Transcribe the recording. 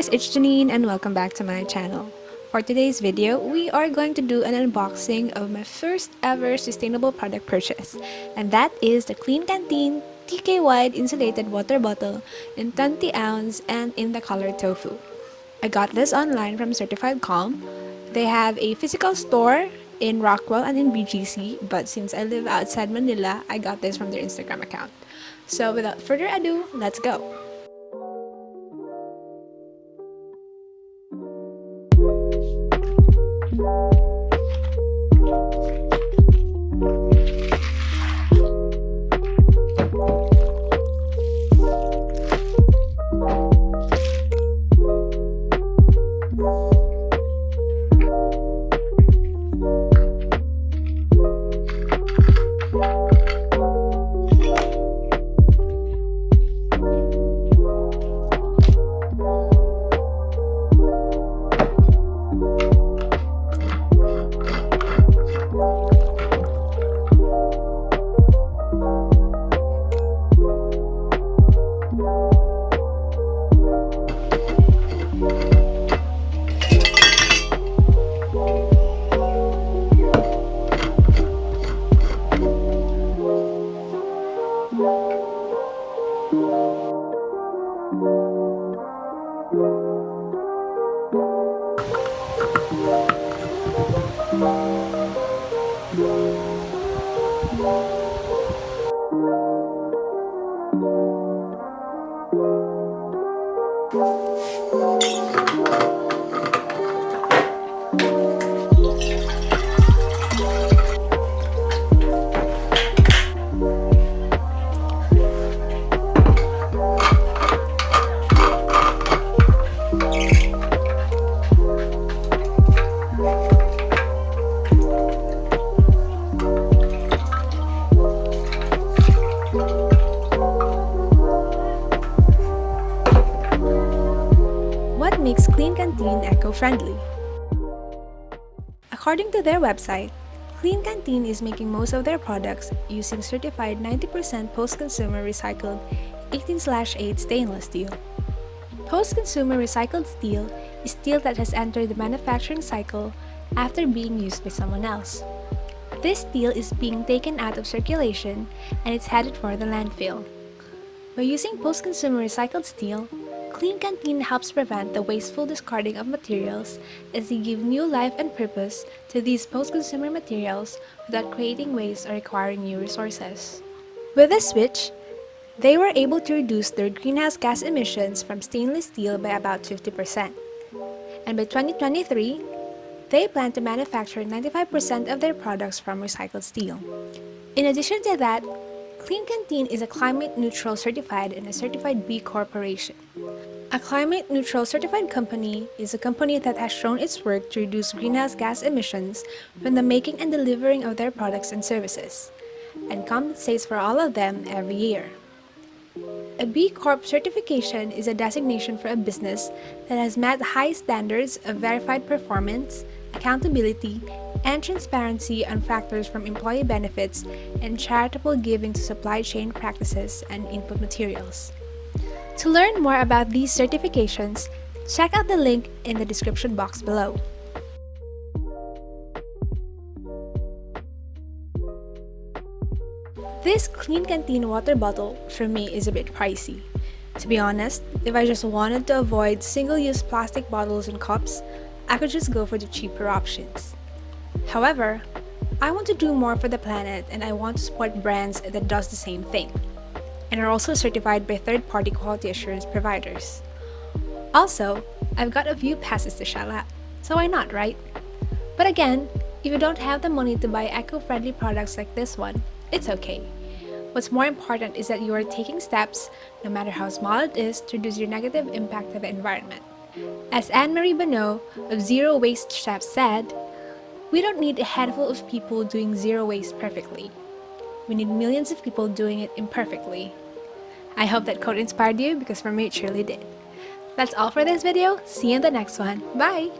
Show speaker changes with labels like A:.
A: guys, it's Janine and welcome back to my channel. For today's video, we are going to do an unboxing of my first ever sustainable product purchase, and that is the Klean Kanteen TKWide insulated water bottle in 20 ounce and in the color tofu. I got this online from Certified Calm. They have a physical store in Rockwell and in BGC, but since I live outside Manila, I got this from their Instagram account. So without further ado, let's go! What makes Klean Kanteen eco-friendly? According to their website, Klean Kanteen is making most of their products using certified 90% post-consumer recycled 18/8 stainless steel. Post-consumer recycled steel is steel that has entered the manufacturing cycle after being used by someone else. This steel is being taken out of circulation and it's headed for the landfill. By using post-consumer recycled steel, Klean Kanteen helps prevent the wasteful discarding of materials as they give new life and purpose to these post-consumer materials without creating waste or requiring new resources. With this switch, they were able to reduce their greenhouse gas emissions from stainless steel by about 50%. And by 2023, they plan to manufacture 95% of their products from recycled steel. In addition to that, Klean Kanteen is a climate-neutral certified and a certified B Corporation. A climate-neutral certified company is a company that has shown its work to reduce greenhouse gas emissions from the making and delivering of their products and services, and compensates for all of them every year. A B Corp certification is a designation for a business that has met high standards of verified performance, accountability, and transparency on factors from employee benefits and charitable giving to supply chain practices and input materials. To learn more about these certifications, check out the link in the description box below. This Klean Kanteen water bottle for me is a bit pricey. To be honest, if I just wanted to avoid single-use plastic bottles and cups, I could just go for the cheaper options. However, I want to do more for the planet and I want to support brands that does the same thing, and are also certified by third-party quality assurance providers. Also, I've got a few passes to shell out, so why not, right? But again, if you don't have the money to buy eco-friendly products like this one, it's okay. What's more important is that you are taking steps, no matter how small it is, to reduce your negative impact to the environment. As Anne-Marie Bonneau of Zero Waste Chef said, "We don't need a handful of people doing zero waste perfectly. We need millions of people doing it imperfectly." I hope that quote inspired you because for me it surely did. That's all for this video. See you in the next one. Bye!